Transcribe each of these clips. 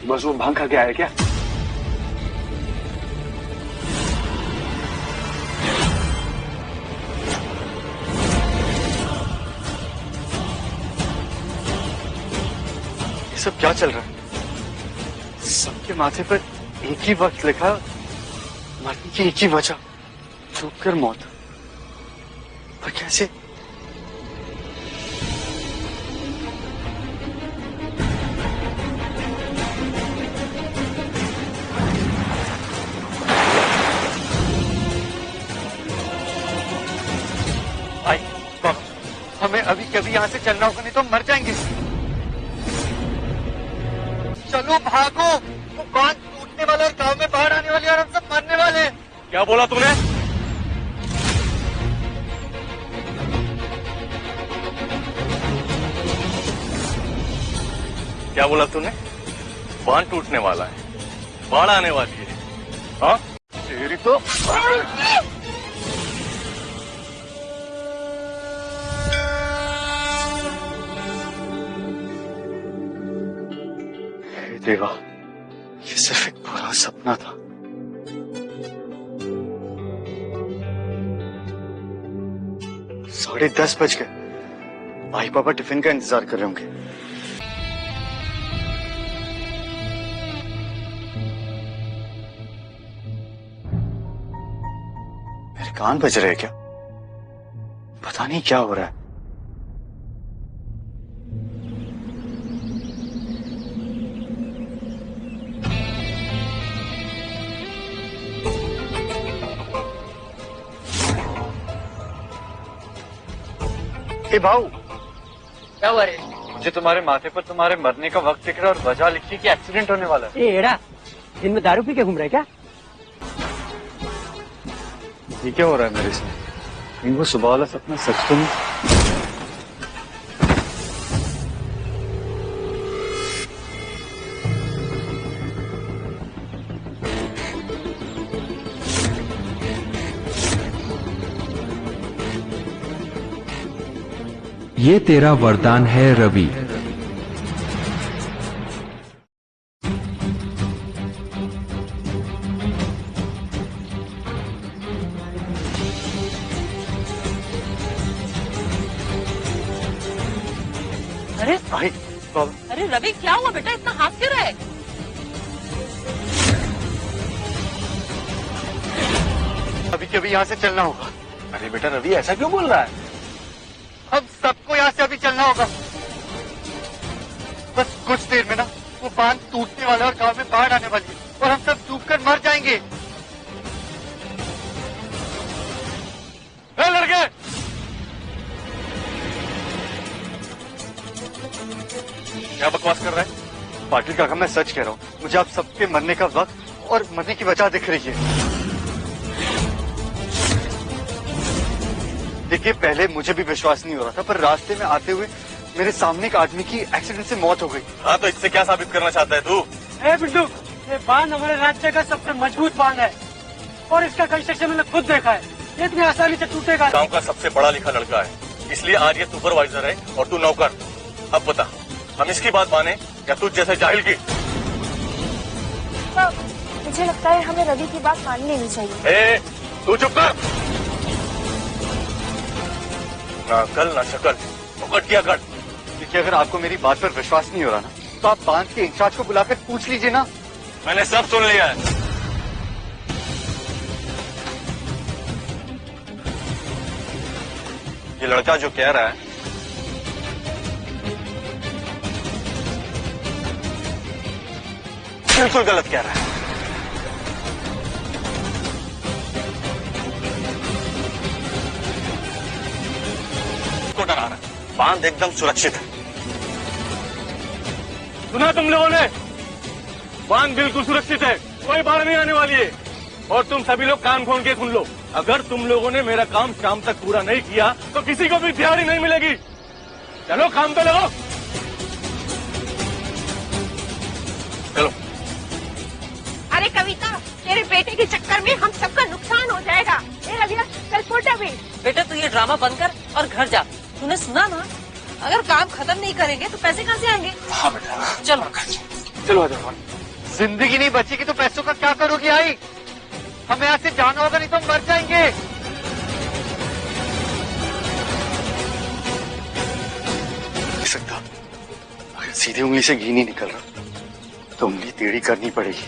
बस वो भांग खा के आया क्या? ये सब क्या चल रहा है? सबके माथे पर एक ही वक्त लिखा, मरने की एक ही वजह, चूक कर मौत। पर कैसे? भाई बाबा, हमें अभी कभी यहाँ से चलना होगा, नहीं तो मर जाएंगे। चलो भागो, वो बांध टूटने वाला और गांव में बाढ़ आने वाली और हम सब मरने वाले। क्या बोला तूने? क्या बोला तूने? बांध टूटने वाला है, बाढ़ आने वाली है। हाँ तेरी तो देवा, ये सिर्फ एक बुरा सपना था। साढ़े 10 बज गए। भाई पापा टिफिन का इंतजार कर रहे होंगे। मेरे कान बज रहे हैं क्या? पता नहीं क्या हो रहा है। ए भाऊ, क्या हुआ रे? मुझे तुम्हारे माथे पर तुम्हारे मरने का वक्त दिख रहा है और वजह लिखी कि एक्सीडेंट होने वाला है। ए एड़ा, दिन में दारू पी के घूम रहा है क्या? ये क्या हो रहा है मेरे साथ? कहीं वो सुबह वाला सपना सच तो नहीं? ये तेरा वरदान है रवि। अरे भाई बाबा, अरे रवि, क्या हुआ बेटा? इतना हाथ क्यों रहा है? अभी कभी यहाँ से चलना होगा। अरे बेटा रवि, ऐसा क्यों बोल रहा है? हम सबको यहाँ से अभी चलना होगा। बस कुछ देर में ना वो बांध टूटने वाला और गांव में बाढ़ आने वाली है और हम सब डूबकर मर जाएंगे। ए लड़के, क्या बकवास कर रहा है? पाटिल काका, मैं सच कह रहा हूँ, मुझे आप सबके मरने का वक्त और मरने की वजह दिख रही है। देखिए, पहले मुझे भी विश्वास नहीं हो रहा था, पर रास्ते में आते हुए मेरे सामने एक आदमी की एक्सीडेंट से मौत हो गई। हाँ तो इससे क्या साबित करना चाहता है तू? ए बिट्टू, ये बांध हमारे राज्य का सबसे मजबूत बांध है और इसका कंस्ट्रक्शन मैंने खुद देखा है। ये इतनी आसानी से टूटेगा। गांव का सबसे पढ़ा लिखा लड़का है, इसलिए आज ये सुपरवाइजर है और तू नौकर। अब बता, हम इसकी बात माने या तुझ जैसे जाहिल की? मुझे लगता है हमें रवि की बात मान लेनी चाहिए। ए, तू चुप कर। ना कल ना शकल, मुकट किया कर। देखिए, अगर आपको मेरी बात पर विश्वास नहीं हो रहा ना, तो आप बांध के इंचार्ज को बुलाकर पूछ लीजिए ना। मैंने सब सुन लिया है। ये लड़का जो कह रहा है, बिल्कुल गलत कह रहा है। को डरा रहा है। बांध एकदम सुरक्षित है। सुना तुम लोगों ने? बांध बिल्कुल सुरक्षित है, कोई बाढ़ नहीं आने वाली है। और तुम सभी लोग कान खोल के सुन लो, अगर तुम लोगों ने मेरा काम शाम तक पूरा नहीं किया तो किसी को भी दिहाड़ी नहीं मिलेगी। चलो काम पे लगो। चलो। अरे कविता, तेरे बेटे के चक्कर में हम सबका नुकसान हो जाएगा। ए रविया, चल छोटा भी। बेटा तू ये ड्रामा बंद कर और घर जा। तूने सुना ना, अगर काम खत्म नहीं करेंगे तो पैसे कहाँ से आएंगे? हाँ बेटा, चलो चलो आ जाओ। जिंदगी नहीं बचेगी तो पैसों का क्या करोगी आई? हमें यहाँ से जाना होगा, नहीं तो हम मर जाएंगे। नहीं सकता, अगर सीधी उंगली से घी नहीं निकल रहा तो उंगली टेढ़ी करनी पड़ेगी।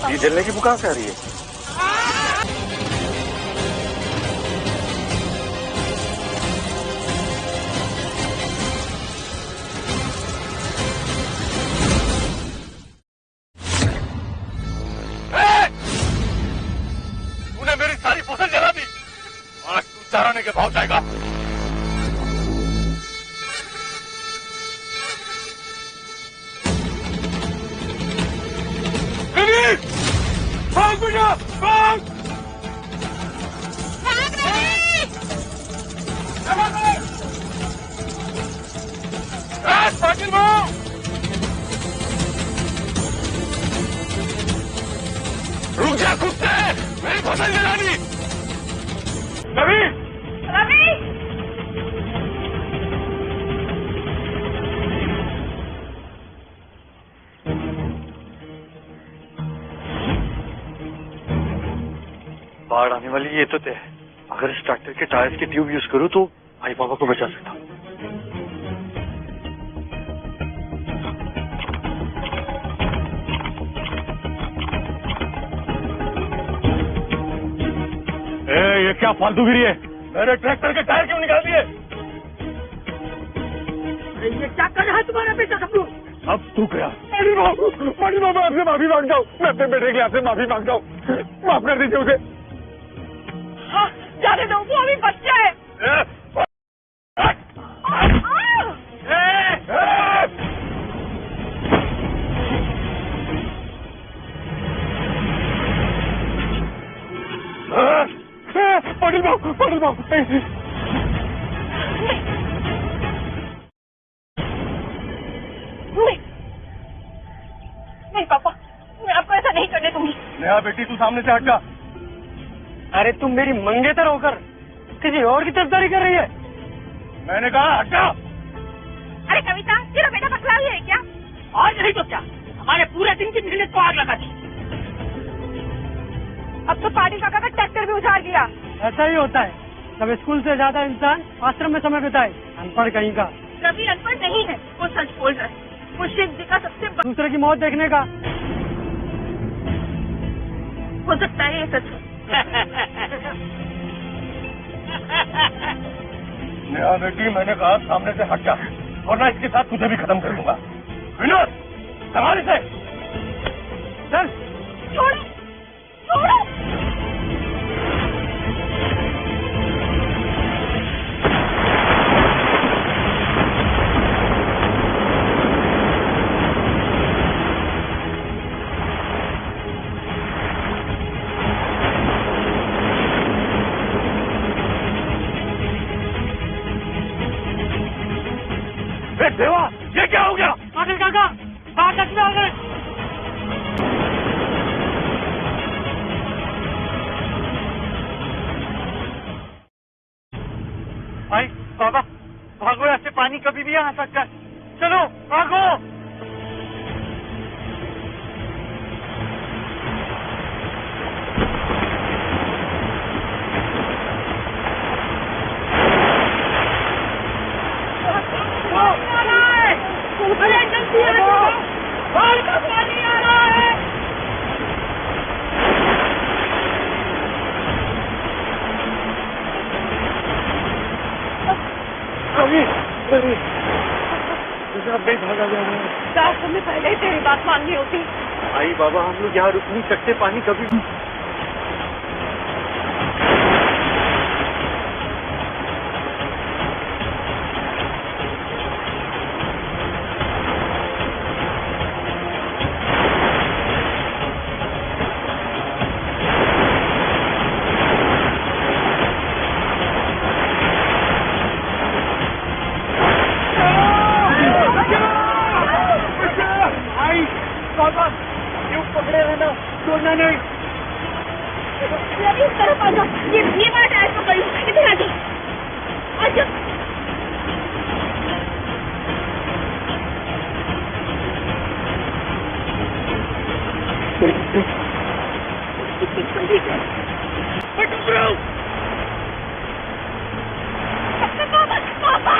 ये जलने की बुखार से आ रही है। तूने मेरी सारी फसल जला दी, आज तू चाराने के भाव जाएगा। भाग बेटा, भाग! पाटिल भाग! रुक जा कुत्ते, मेरी फसल जलानी। रवि, रवि! बाढ़ आने वाली ये तो तय है। अगर इस ट्रैक्टर के टायर्स के ट्यूब यूज करूं तो आई बाबा को बचा सकता हूं। ये क्या फालतूगिरी है? मेरे ट्रैक्टर के टायर क्यों निकाल दिए? ये क्या कर रहा है तुम्हारा बेटा सबू? अब तू क्या? पाटिल बाबू, मैं आपसे माफी मांगता हूँ। मैं अपने बेटे के लिए आपसे माफी मांगता हूँ। माफ कर दीजिए उसे। हाँ, जाने दो, वो अभी बच्चा है। पाटिल बाबू, पाटिल बाबू। नहीं पापा, मैं आपको ऐसा नहीं करने दूंगी। नेहा बेटी, तू सामने से हट जा। अरे तुम मेरी मंगेतर होकर किसी और की तरफदारी कर रही है। मैंने कहा हट जा। अरे कविता, तेरा बेटा पकड़ा हुआ है क्या? और नहीं तो क्या, हमारे पूरे दिन की मेहनत को आग लगा दी। अब तो पाटिल काका का ट्रैक्टर भी उजाड़ दिया। ऐसा ही होता है, जब स्कूल से ज्यादा इंसान आश्रम में समय बिताए। अनपढ़ कहीं का। रवि अनपढ़ नहीं है, वो सच बोल रहा है। वो शिव जी का सबसे दूसरे की मौत देखने का। हो सकता है ये सच है। नेहा बेटी, मैंने कहा सामने से हट जा, वरना इसके साथ तुझे भी खत्म कर दूंगा। विनोद, संभाल इसे। चल छोड़ो, छोड़ो। देवा, ये क्या हो गया? पाटिल काका, बाहर तक आ गए। आई बाबा, भागो, यहाँ से पानी कभी भी आ सकता है। चलो भागो। अरे जल्दी आ जाओ, बाढ़ का पानी आ रहा है। अब नहीं भागा जाएगा। दास, हमें पहले ही तेरी बात माननी होती। आई बाबा, हम लोग यहाँ रुक नहीं सकते, पानी कभी भी। इस तरफ आ जाओ, ये बात टायर पकड़ लो, इधर आ जाओ, आ जाओ। पापा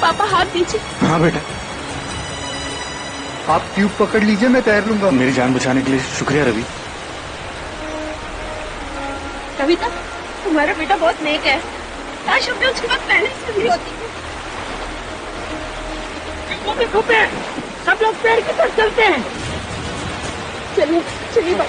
पापा हाथ दीजिए। हाँ बेटा, आप ट्यूब पकड़ लीजिए, मैं तैर लूंगा। मेरी जान बचाने के लिए शुक्रिया रवि। कविता, तुम्हारा बेटा बहुत नेक है, काश हमने उसके बाद पहले से भी होती। सब लोग पेड़ की तरफ चलते हैं। चलिए चलिए भाई।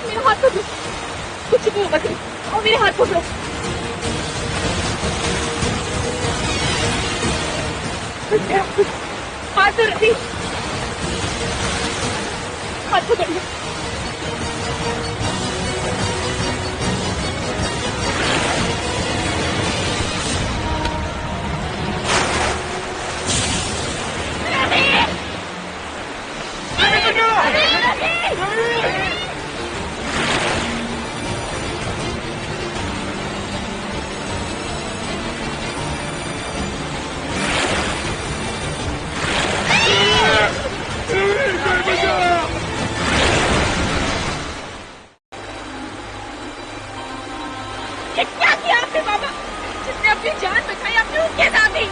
मेरा हाथ पकड़ो, कुछ नहीं होगा, और मेरे हाथ पकड़ो। हाथ तो रखी, हाथ पकड़ लो। क्या किया आपने बाबा? जिसने अपनी जान बचाई आपने उसके साथ ही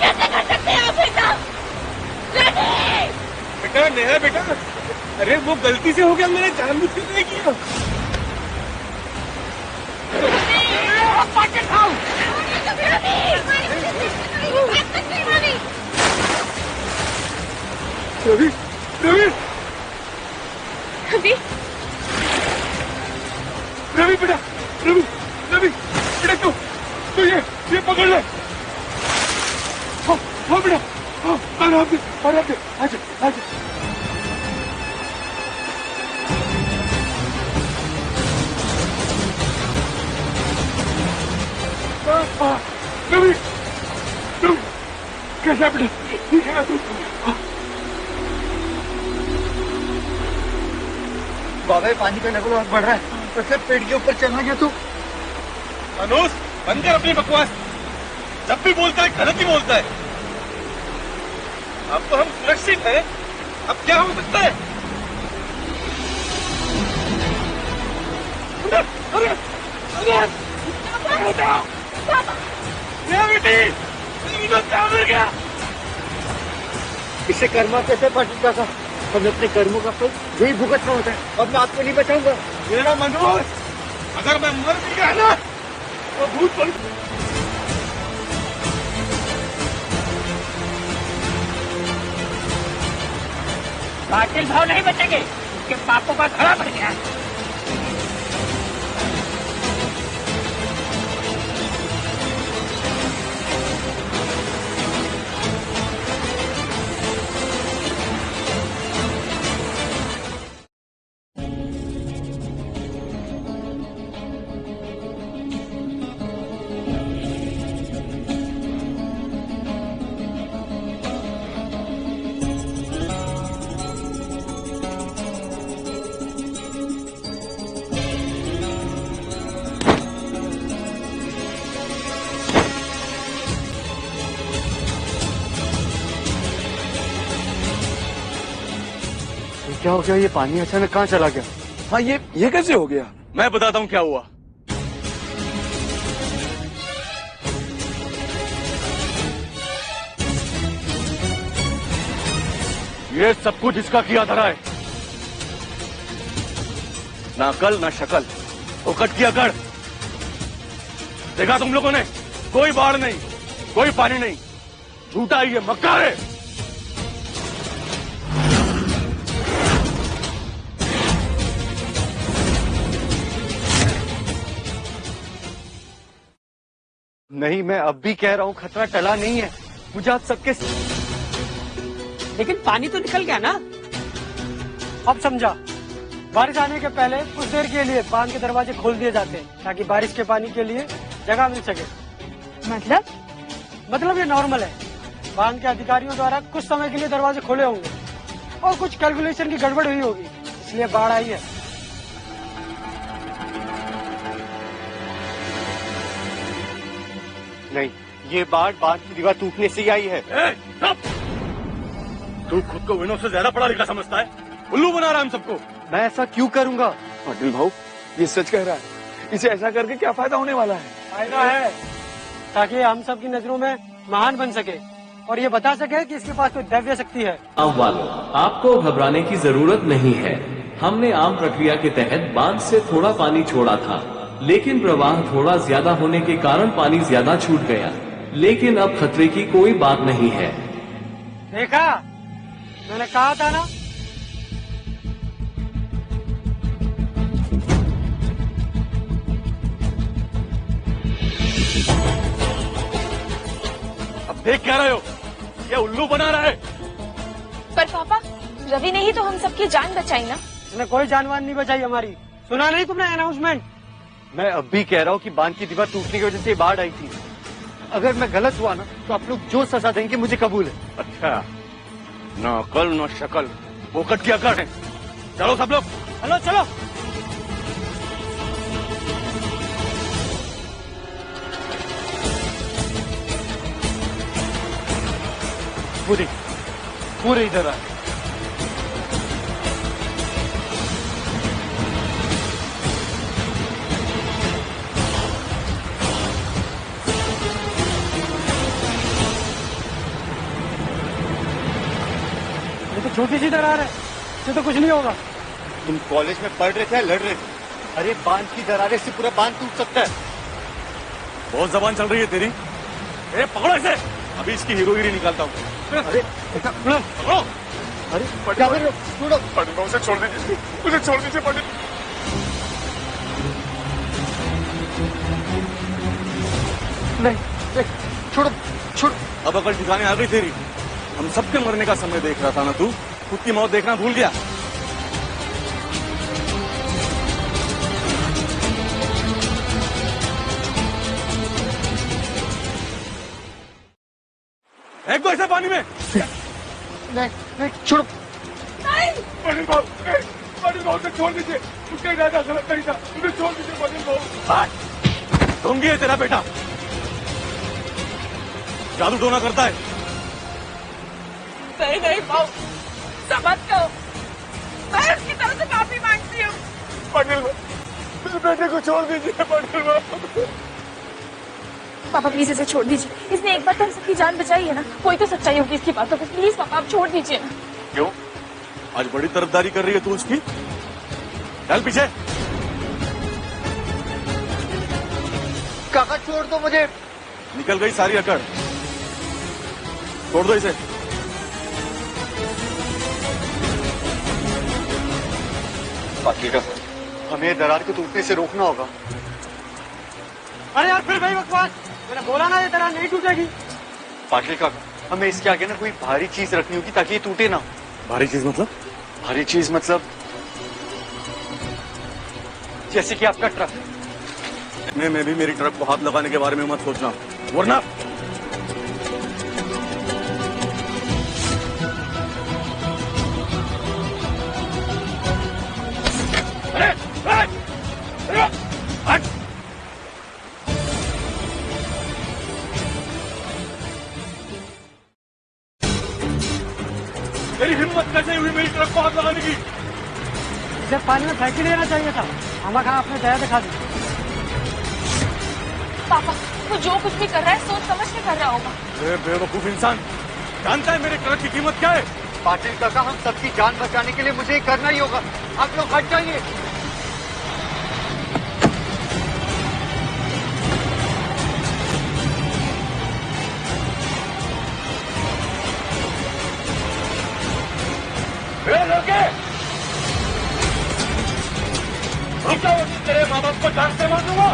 कैसे कर सकते हैं आप ऐसा? बेटा नेहा बेटा, अरे वो गलती से हो गया, मैंने जानबूझ के नहीं किया। रवि रवि रवि रवि बेटा, रवि रवि बेटा, तू ये पकड़ ले। हाँ बेटा, हाँ आराम से आजा आजा। रवि रवि कैसा बेटा, ठीक है तू? बाबा, पानी का लेवल बहुत बढ़ रहा है, तो सिर्फ पेड़ के ऊपर चलना क्या तू? अनुज बंद कर अपनी बकवास, जब भी बोलता है गलत ही बोलता है। अब तो हम सुरक्षित हैं, अब क्या हो सकता है? अरे अरे बेटी, इससे कर्मा कैसे पड़ता था? हमने अपने कर्मों का फल यही भुगतना होता है, और मैं आपको नहीं बचाऊंगा। मेरा मनोज, अगर मैं मर भी गया ना तो भूत पर बातिल भाव नहीं बचेंगे, उसके पापों का घड़ा भर गया। क्या हो गया? ये पानी अचानक कहाँ चला गया? हाँ ये कैसे हो गया? मैं बताता हूँ क्या हुआ। ये सब कुछ इसका किया धरा है। ना अकल ना शकल, फोकट की अकड़। देखा तुम लोगों ने? कोई बाढ़ नहीं, कोई पानी नहीं, झूठा ही है, मक्कार है। नहीं, मैं अब भी कह रहा हूँ खतरा टला नहीं है। मुझे आप सबके लेकिन पानी तो निकल गया ना। अब समझा, बारिश आने के पहले कुछ देर के लिए बांध के दरवाजे खोल दिए जाते हैं ताकि बारिश के पानी के लिए जगह मिल सके। मतलब ये नॉर्मल है। बांध के अधिकारियों द्वारा कुछ समय के लिए दरवाजे खोले होंगे और कुछ कैलकुलेशन की गड़बड़ हुई होगी, इसलिए बाढ़ आई है। नहीं, ये बाढ़ बांध की दीवार टूटने से ही आई है। तू खुद को विनोद से ज्यादा पढ़ा लिखा समझता है, उल्लू बना रहा है हम सबको। मैं ऐसा क्यों करूंगा? पाटिल भाऊ ये सच कह रहा है। इसे ऐसा करके क्या फायदा होने वाला है? फायदा है ताकि हम सब की नजरों में महान बन सके और ये बता सके कि इसके पास कोई दैवीय शक्ति है। गाँव वालों, आपको घबराने की जरूरत नहीं है। हमने आम प्रक्रिया के तहत बांध से थोड़ा पानी छोड़ा था, लेकिन प्रवाह थोड़ा ज्यादा होने के कारण पानी ज्यादा छूट गया। लेकिन अब खतरे की कोई बात नहीं है। देखा, मैंने कहा था ना। अब देख क्या रहे हो? ये उल्लू बना रहा है। पर पापा, रवि ने ही तो हम सबकी जान बचाई ना। इसने कोई जानवान नहीं बचाई हमारी। सुना नहीं तुमने अनाउंसमेंट? मैं अब भी कह रहा हूँ कि बांध की दीवार टूटने की वजह से ये बाढ़ आई थी। अगर मैं गलत हुआ ना तो आप लोग जो सजा देंगे मुझे कबूल है। अच्छा, ना अकल ना शकल, फोकट की अकड़ है। चलो सब लोग, चलो चलो। पूरे इधर आए। ये तो छोटी सी दरार है, इससे तो कुछ नहीं होगा। तुम कॉलेज में पढ़ रहे थे या लड़ रहे थे? अरे बांध की दरारें से पूरा बांध टूट सकता है। बहुत जबान चल रही है तेरी। ए पकड़ो इसे, अभी इसकी हीरोगिरी निकालता हूँ। अरे पकड़ो। अरे क्या कर रहे हो? छोड़ो। पाटिल भाऊ उसे छोड़ दीजिए, उसे छोड़ दीजिए पाटिल। नहीं, छोड़ो छोड़ो। अब अकल ठिकाने आ गई तेरी। हम सबके मरने का समय देख रहा था ना तू? खुद की मौत देखना भूल गया? एक को ऐसे पानी में। नहीं, छोड़ो। पाटिल भाऊ उसे छोड़ दीजिए, उसका इरादा गलत नहीं था, उसे छोड़ दीजिए पाटिल भाऊ। ढोंगी है तेरा बेटा, जादू टोना करता है। नहीं भाऊ, समझ लो, मैं उसकी तरफ से माफी मांगती हूँ। पाटिल भाऊ, मेरे बेटे को छोड़ दीजिए पाटिल भाऊ। पापा प्लीज इसे छोड़ दीजिए। इसने एक बार तो हम सबकी जान बचाई है ना। कोई तो सच्चाई होगी इसकी बातों में। प्लीज पापा आप छोड़ दीजिए ना। क्यों? आज बड़ी तरफदारी कर रही है तू उसकी? चल पीछे। काका छोड़ दो मुझे। निकल गई सारी अकड़, छोड़ दो इसे। बाकी का हमें दरार को टूटने से रोकना होगा। अरे यार फिर भाई बकवास। मैंने बोला ना ये दरार नहीं टूटेगी। पाटिल काका, हमें इसके आगे ना कोई भारी चीज रखनी होगी ताकि ये टूटे ना। भारी चीज मतलब? भारी चीज मतलब जैसे कि आपका ट्रक। मैं भी मेरी ट्रक को हाथ लगाने के बारे में मत सोचना, वरना तेरी हिम्मत हिम्मत कैसे हुई मेरी तरफ को हाथ लगाने की? जब पानी में फेंक ही देना चाहिए था, हमें कहा आपने दया दिखा दी। पापा वो जो कुछ भी कर रहा है सोच समझ के कर रहा होगा। अरे बेवकूफ इंसान, जानता है मेरे कर्ज की कीमत क्या है? पाटिल काका, हम सबकी जान बचाने के लिए मुझे ये करना ही होगा। आप लोग हट जाइए। लड़के रुक जाओ, तेरे माँ बाप को जान से मार दूंगा।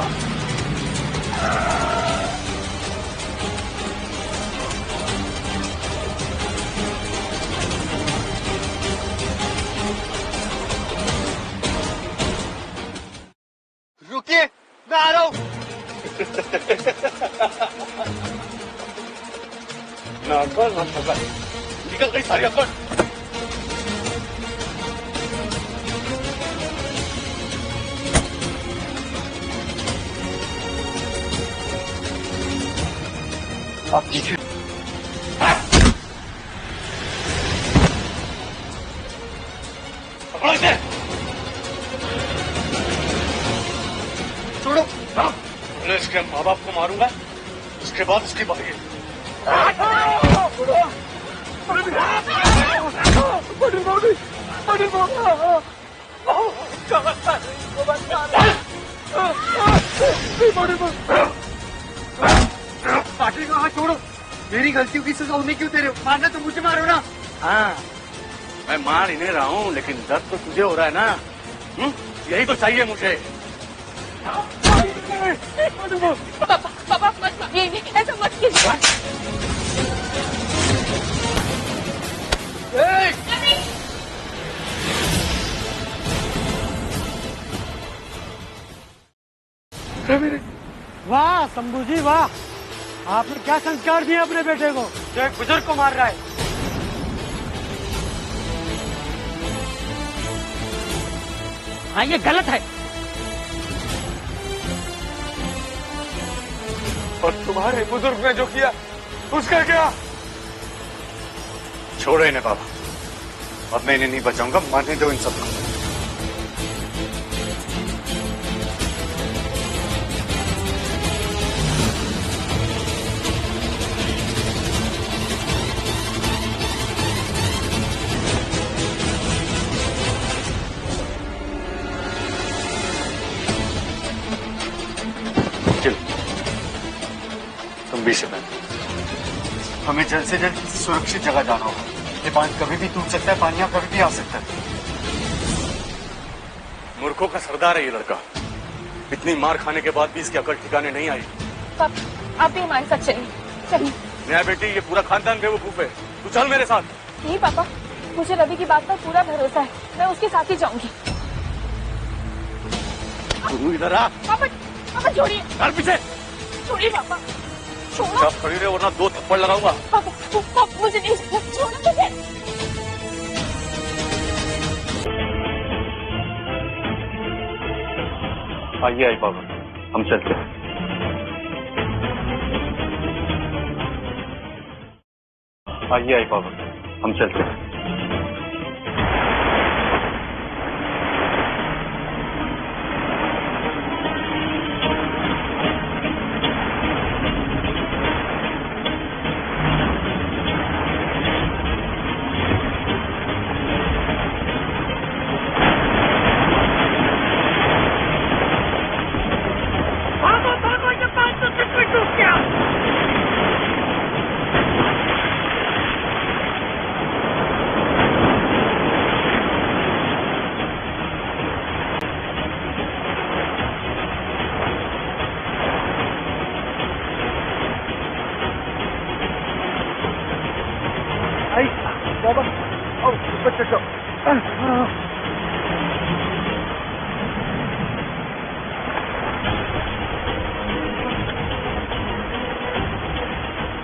रुकिए, मैं आ रहा हूँ। ना अकल ना शकल, निकल गई सारी अकल। आप ठीक है? पकड़ो इसे। छोड़ो। पहले इसके माँ बाप को मारूंगा, उसके बाद उसकी बारी है। पाटिल को हाथ छोड़ो। मेरी गलतियों की सजा उन्हें क्यों दे रहे हो? मारना तो मुझे मारो ना। हाँ, मैं मार ही नहीं रहा हूँ, लेकिन दर्द तो तुझे हो रहा है ना। यही तो चाहिए मुझे। पापा पापा मत मारिए, ऐसा मत कीजिए। वाह शंभू जी वाह, आपने क्या संस्कार दिए अपने बेटे को जो एक बुजुर्ग को मार रहा है। हाँ ये गलत है। और तुम्हारे बुजुर्ग ने जो किया उसका क्या? छोड़ो इन्हें बाबा, अब मैं इन्हें नहीं बचाऊंगा। मरने दो इन सबको। तुम भी शिवन, हमें जल्द से जल्द किसी सुरक्षित जगह जाना होगा। ये बांध कभी भी टूट सकता है, पानी यहाँ कभी भी आ सकता है। मूर्खों का सरदार है ये लड़का। इतनी मार खाने के बाद भी इसकी अकल ठिकाने नहीं आई। पापा आप भी हमारे साथ चलिए। चलिए। मेरा बेटी, ये पूरा खानदान बेवकूफ है। तू चल मेरे साथ। नहीं पापा, मुझे रवि की बात पर पूरा भरोसा है, मैं उसके साथ ही जाऊंगी। तू इधर आ। पापा पापा छोड़िए। घर पीछे छोड़िए पापा, छोड़ो। जब खड़ी रहे वरना 2 थप्पड़ लगाऊंगा। पापा पापा मुझे नहीं छोड़ो मुझे। आइए आई बाबा, हम चलते हैं। आइए आई बाबा, हम चलते हैं।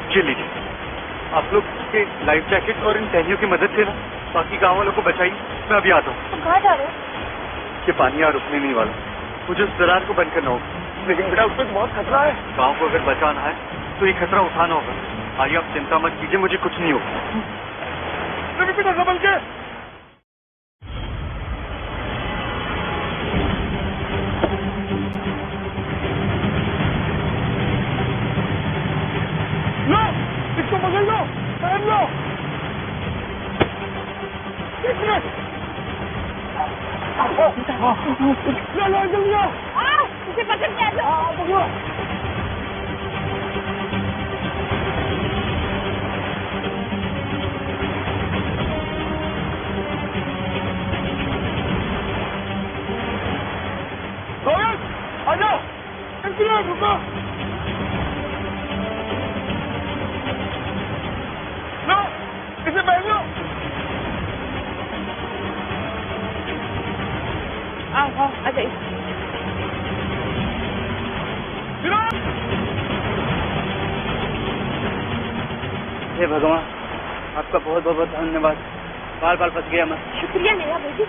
ये लीजिए, आप लोग के लाइफ जैकेट और इन टहनियों की मदद से ना बाकी गाँव वालों को बचाइए। मैं अभी आता हूँ। तुम कहाँ जा रहे हो? ये पानी यहाँ रुकने नहीं वाला, मुझे उस दरार को बंद करना होगा। लेकिन बेटा उसमें बहुत खतरा है। गाँव को अगर बचाना है तो ये खतरा उठाना होगा। आइए आप चिंता मत कीजिए, मुझे कुछ नहीं होगा। रवि बेटा संभल के। लो, इसको पकड़ लो, पहन लो। एक मिनट। लो जल्दी आओ। इसे पकड़ के आ जाओ। पकड़ो। आ जाओ, रुको। लो, इसे पहन लो। आओ आ जाइए। हे भगवान, आपका बहुत बहुत धन्यवाद। बाल बाल फंस गया मैं। शुक्रिया मेरा बेटी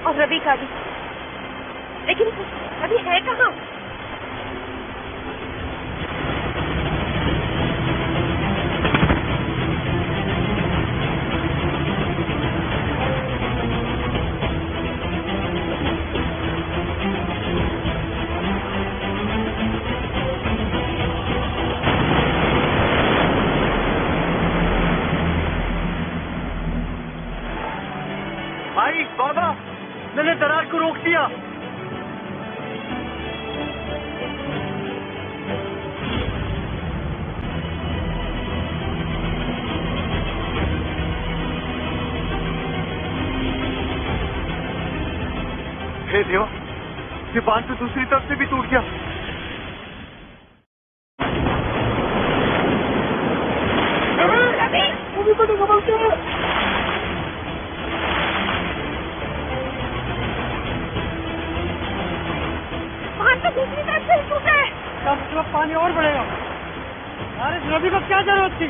और रवि का भी। लेकिन अभी है कहाँ? भाई बाबा, मैंने दरार को रोक दिया। हे देवा, ये बांध तो दूसरी तरफ से भी टूट गया। रवि बेटा संभल के। दूसरी तरफ से टूटा है। मतलब पानी और बढ़ेगा। यार इस रवि को क्या जरूरत थी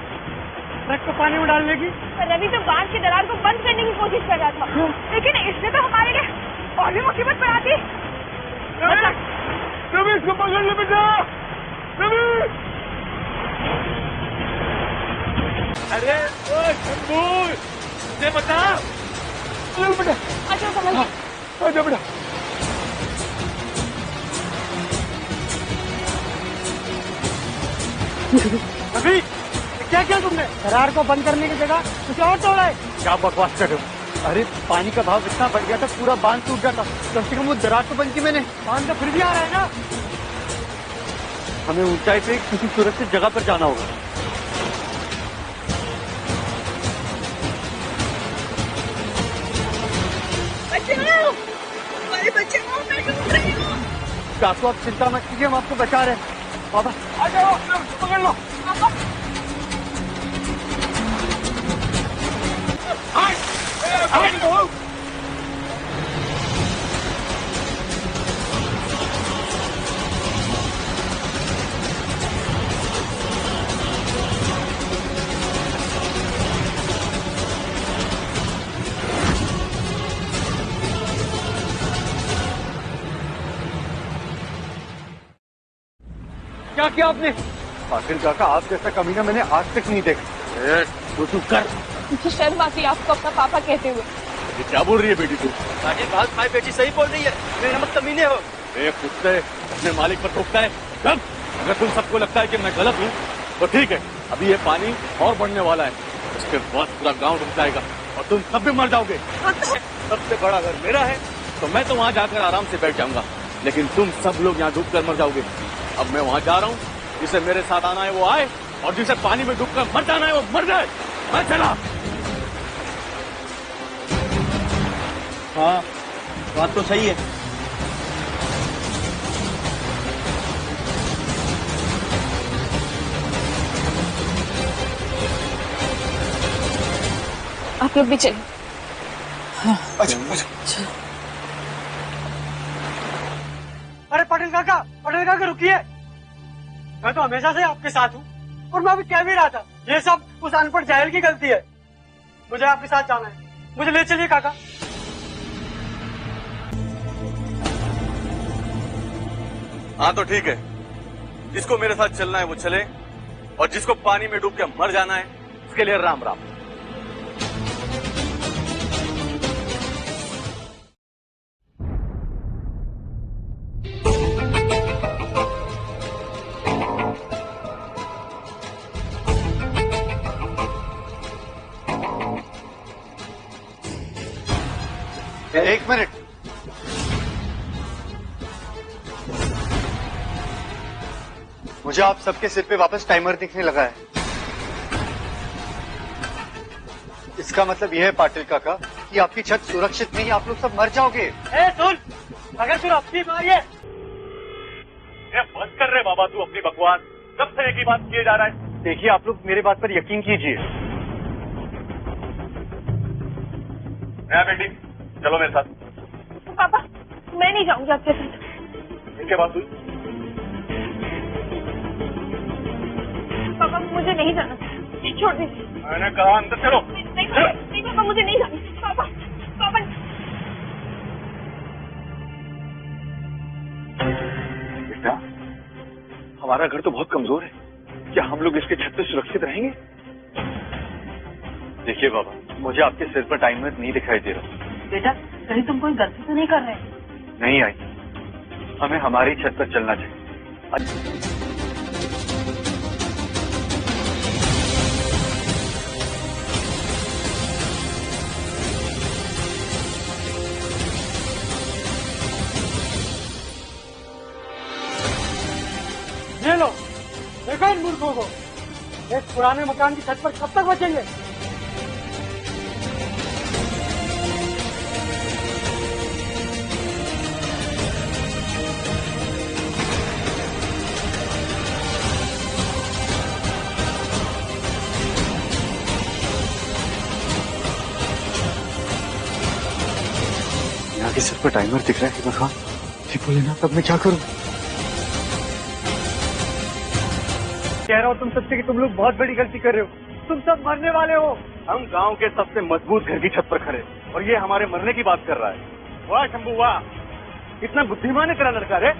ट्रक को पानी में डालने की? रवि तो बांध की दरार को बंद करने की कोशिश कर रहा था, लेकिन इसने तो हमारे लिए और भी मुसीबत बढ़ा दी। रवि इसको पकड़ ले बेटा। रवि। अरे शंभू, मुझे बता। बेटा अच्छा समझ गई। आजा बेटा। रवि, क्या किया तुमने? दरार को बंद करने की जगह कुछ और तोड़ा है। क्या बकवास कर रहे हो? अरे पानी का भाव इतना बढ़ गया था, पूरा बांध टूट गया था। कम से कम वो दरार तो बंद की मैंने। बांध तो फिर भी आ रहा है ना। हमें ऊंचाई पे किसी सुरक्षित जगह पर जाना होगा। बचाओ, अरे बचाओ, मैं डूब रही हूँ। काकू आप चिंता मत कीजिए, हम आपको बचा रहे हैं। बाबा आ जाओ, पकड़ लो। क्या किया आपने? पाटिल काका, आप जैसा कमीना मैंने आज तक नहीं देखा। तू चुप कर। मुझे शर्म आती है आपको अपना पापा कहते हुए। ये क्या बोल रही है बेटी तू? पाटिल बात तुम्हारी बेटी सही बोल रही है। मेरे नमक कमीने हो। एक कुत्ते अपने मालिक पर थूकता है। कब? अगर तुम सबको लगता है कि मैं गलत हूँ तो ठीक है, अभी ये पानी और बढ़ने वाला है। उसके बाद पूरा गांव डूब जाएगा और तुम सब भी मर जाओगे। सबसे बड़ा घर मेरा है तो मैं तो वहाँ जाकर आराम से बैठ जाऊंगा, लेकिन तुम सब लोग यहाँ डूब कर मर जाओगे। अब मैं वहाँ जा रहा हूँ, जिसे मेरे साथ आना है वो आए और जिसे पानी में डूबकर मर जाना है वो मर जाए। मैं चला। हाँ, बात तो सही है। आप लोग भी चलिए। अच्छा। अरे पटेल काका रुकिए। मैं तो हमेशा से आपके साथ हूँ और मैं अभी कह भी रहा था, ये सब उस अनपढ़ जाहिल की गलती है। मुझे आपके साथ जाना है, मुझे ले चलिए काका। हाँ तो ठीक है, जिसको मेरे साथ चलना है वो चले और जिसको पानी में डूब के मर जाना है उसके लिए राम राम। एक मिनट। मुझे आप सबके सिर पे वापस टाइमर दिखने लगा है। इसका मतलब यह है पाटिल काका कि आपकी छत सुरक्षित नहीं, आप लोग सब मर जाओगे। सुन, अगर तू अपनी मारी है बंद कर रहे बाबा तू अपनी बकवास, कब से एक ही बात किए जा रहा है। देखिए आप लोग मेरे बात पर यकीन कीजिए। बेटी चलो मेरे साथ। पापा मैं नहीं जाऊंगी आपके साथ। इनके बात हुई? पापा मुझे नहीं जाना, छोड़ दीजिए। मैंने कहा अंदर चलो। नहीं पापा मुझे नहीं जाना। पापा पापा बेटा हमारा घर तो बहुत कमजोर है, क्या हम लोग इसके छत पे सुरक्षित रहेंगे? देखिए बाबा, मुझे आपके सिर पर टाइमर नहीं दिखाई दे रहा। बेटा कहीं तुम कोई गलती तो नहीं कर रहे? नहीं आई, हमें हमारी छत पर चलना चाहिए। ये लो, देखो इन मूर्खों को, एक पुराने मकान की छत पर कब तक बचेंगे? यहाँ के सिर पर टाइमर दिख रहा है। भगवान ये बोले ना, तब मैं क्या करूँ? कह रहा हूँ तुम सबसे कि तुम लोग बहुत बड़ी गलती कर रहे हो, तुम सब मरने वाले हो। हम गांव के सबसे मजबूत घर की छत पर खड़े और ये हमारे मरने की बात कर रहा है। वाह शंभू वाह, कितना बुद्धिमान है तेरा लड़का रे।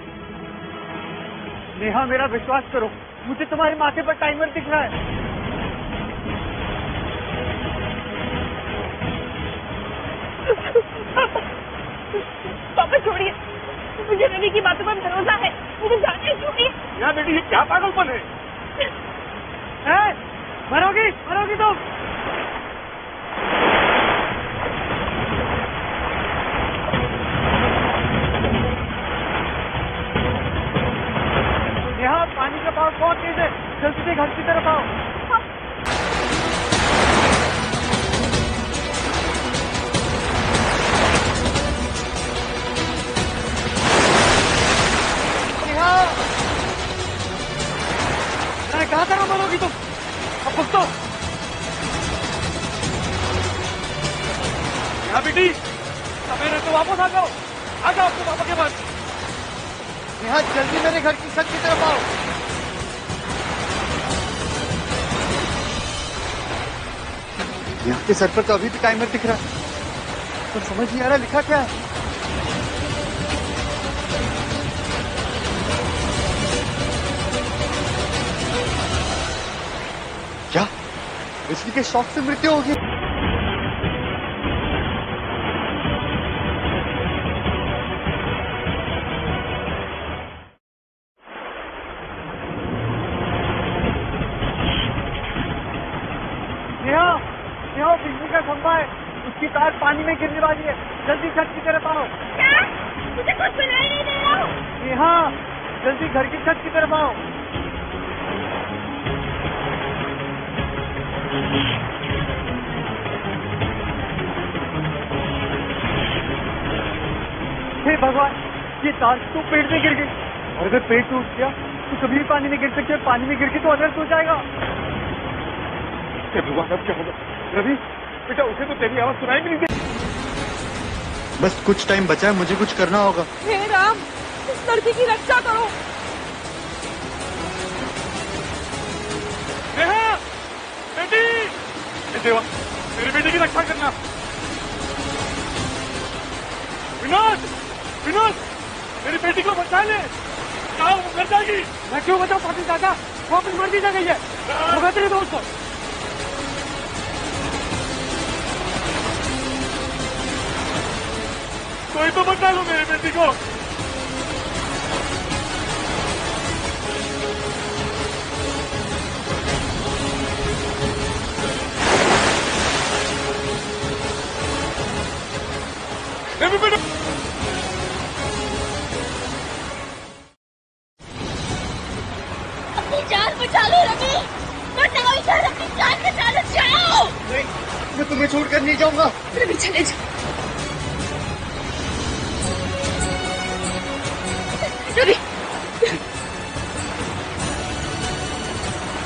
नेहा मेरा विश्वास करो, मुझे तुम्हारे माथे पर टाइमर दिख रहा है। पापा छोड़िए, मुझे रवि की बातों पर भरोसा है, मुझे जाने छोड़िए। यार बेटी ये क्या पागलपन है? मरोगी मरोगी तुम। यहाँ पानी का बहाव बहुत तेज है, जल्दी से घर की तरफ आओ। कहाँ तरह मरोगी तुम? अब भुगतो। यहाँ बेटी मेरे तो वापस आ जाओ, आ जाओ अपने पापा के पास। यहाँ जल्दी मेरे घर की छत की तरफ आओ। यहाँ के सर पर तो अभी भी टाइमर दिख रहा है, तो समझ नहीं आ रहा लिखा क्या है। क्या बिजली के शॉक से मृत्यु होगी? नेहा बिजली का खंभा है, उसकी तार पानी में गिरने वाली है, जल्दी छत की तरफ आओ। क्या? मुझे कुछ सुनाई नहीं दे रहा। नेहा जल्दी घर की छत की तरफ आओ। हे भगवान, ये तार तो पेड़ में गिर गई, और अगर पेड़ टूट गया तो कभी भी पानी में गिर सकते हैं, पानी में गिर के तो अनर्थ हो जाएगा। भगवान अब क्या होगा? रवि बेटा उसे तो तेरी आवाज सुनाई भी नहीं दी। बस कुछ टाइम बचा है, मुझे कुछ करना होगा। हे राम, इस लड़की की रक्षा करो। नेहा बेटी, देवा मेरी बेटी की रक्षा करना। विनोद विनोद मेरी बेटी को बचा ले, कहा वो मर जाएगी। मैं क्यों बताऊं पाटिल दादा, वो अपनी मर्जी से गई है। वो कहते हैं दोस्तों, कोई तो बचा लो मेरी बेटी को। रवि बेटा अपनी जान बचा लो रवि, वरना इधर अपनी जान बचा लो, जाओ। नहीं, मैं तुम्हें छोड़कर नहीं जाऊंगा। रवि चले जाओ। रवि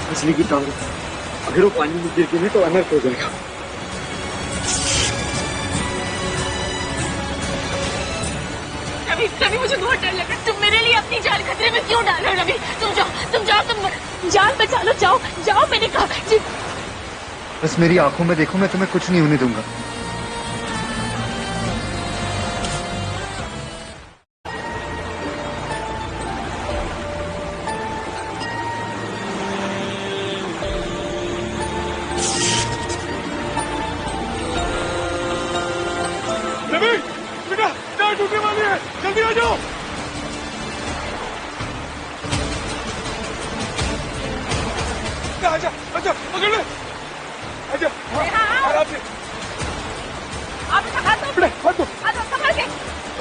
बिजली की तार अगर वो पानी में गिर गई तो अनर्थ हो जाएगा। रवि रवि मुझे बहुत डर लग रहा है। तुम मेरे लिए अपनी जान खतरे में क्यों डाल रहे हो रवि? तुम जाओ, तुम जान बचा लो, जाओ जाओ, मैंने कहा जी। बस मेरी आंखों में देखो, मैं तुम्हें कुछ नहीं होने दूंगा। रवि बेटा टायर टूटने वाली है, जल्दी आ जाओ। आजा आजा पकड़ ले, आजा आराम से। आप इसका हाथ दो, बेटा हाथ दो, संभल के।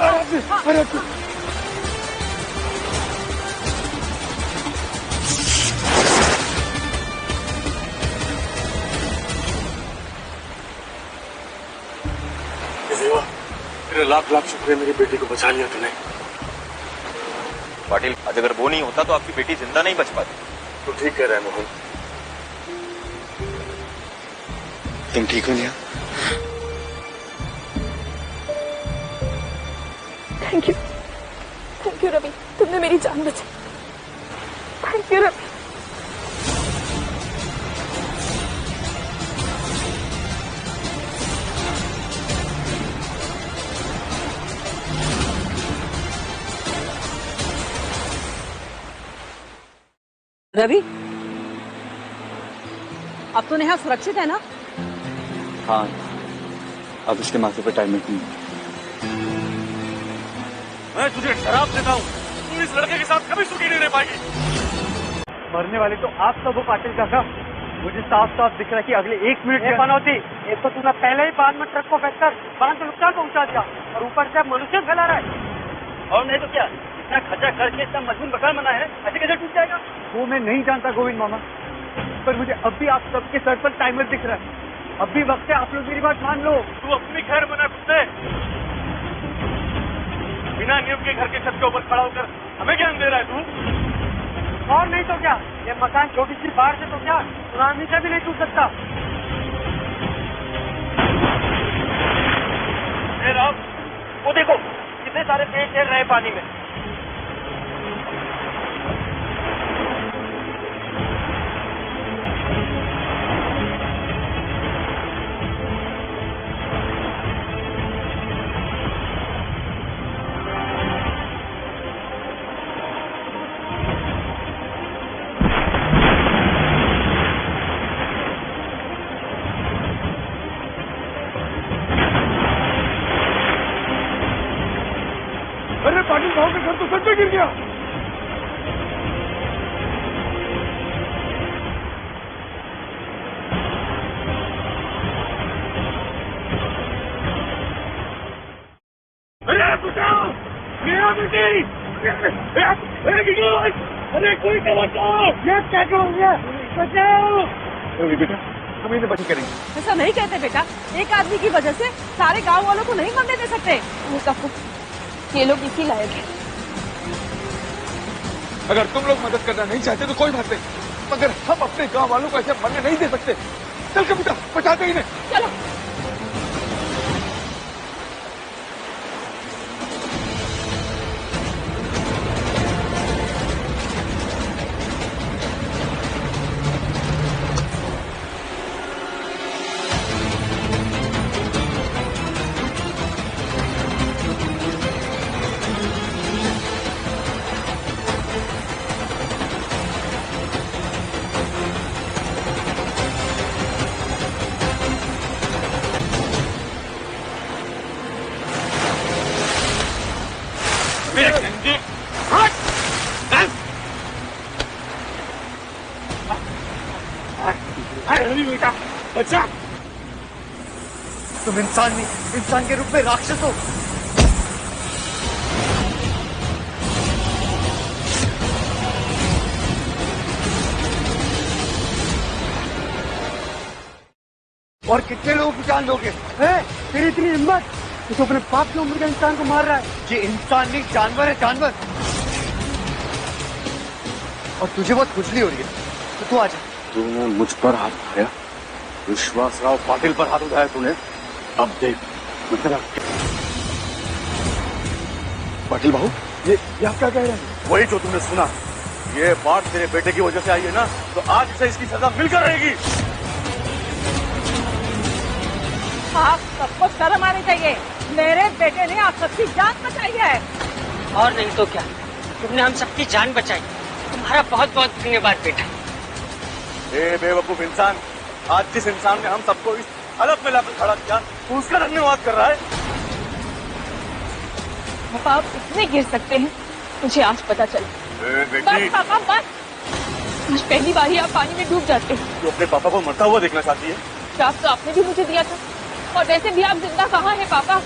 आराम से आराम से। तेरे लाख लाख शुक्र है मेरी बेटी को बचा लिया तूने। पाटिल, आज अगर वो नहीं होता तो आपकी बेटी जिंदा नहीं बच पाती। तू ठीक कह रहा है मोहन। तुम ठीक हो निया? थैंक यू रवि, तुमने मेरी जान बचाई। Thank you Ravi. रवि, अब तो नेहा सुरक्षित है ना? हाँ, अब उसके माथे पर टाइम नहीं। मैं तुझे शराब देता हूँ, तू इस लड़के के साथ कभी सुखी नहीं रह पाएगी। मरने वाले तो आप सब हो पाटिल काका। मुझे साफ साफ दिख रहा है कि अगले 1 मिनट में पनौती, एक तो तूने पहले ही बांध में ट्रक को फेंककर बांध को नुकसान पहुंचा दिया और ऊपर से मनुष्य फैला रहा है। और नहीं तो क्या, इतना खर्चा करके इतना मजबूत मकान बना है, ऐसे कैसे टूट जाएगा? वो मैं नहीं जानता गोविंद मामा, पर मुझे अब भी आप सबके सर पर टाइमर दिख रहा है। अब भी वक्त है, आप लोग मेरी बात मान लो। तू अपनी खैर बना कुत्ते। बिना नियम के घर के छत के ऊपर खड़ा होकर हमें ज्ञान दे रहा है तू? और नहीं तो क्या, ये मकान छोटी सी बाढ़ से तो क्या सुनामी से भी नहीं टूट सकता। राम, वो देखो कितने सारे पेड़ तैर रहे पानी में। अरे पाटिल भाव का घर तो सच में गिर गया। अरे बचाओ, मेरा बेटी। अरे गिर, अरे कोई तो बचाओ। ये क्या कर रहा है? बचाओ। रवि बेटा, हम इन्हें बच करेंगे। ऐसा नहीं कहते बेटा, एक आदमी की वजह से सारे गांव वालों को नहीं मरने दे सकते। ये लोग इसी लायक है। अगर तुम लोग मदद करना नहीं चाहते तो कोई बात नहीं, मगर हम अपने गांव वालों को ऐसे मरने नहीं दे सकते। चल कविता, बचाते ही नहीं। चलो। बेटा बच्चा, तुम इंसान नहीं, इंसान के रूप में राक्षस हो। और कितने लोगों की जान लोगे? तेरी इतनी हिम्मत, तू तो अपने बाप की उम्र के इंसान को मार रहा है। ये इंसान नहीं, जानवर है, जानवर। और तुझे बहुत खुजली हो रही है, तो तू आ जा। तूने मुझ पर हाथ उठाया, विश्वासराव पाटिल पर हाथ उठाया तूने। अब देख मतलब पाटिल बाबू, ये आप क्या कह रहे हैं? वही जो तुमने सुना। ये बात तेरे बेटे की वजह से आई है ना, तो आज इसे इसकी सजा मिलकर रहेगी। आप सबको शर्म आनी चाहिए। मेरे बेटे ने आप सबकी जान बचाई है। और नहीं तो क्या, तुमने हम सबकी जान बचाई। तुम्हारा बहुत बहुत धन्यवाद बेटा। ए बेवकूफ इंसान, आज जिस इंसान ने हम सबको इस हालत में लाकर खड़ा किया, तू उसका धन्यवाद कर रहा है। पापा आप इतने गिर सकते हैं, मुझे आज पता चला। बेटी, बस पापा बस, आज पहली बार ही आप पानी में डूब जाते हैं। तू अपने पापा को मरता हुआ देखना चाहती है? श्राप तो आपने भी मुझे दिया था, और वैसे भी आप जिंदा कहाँ हैं पापा?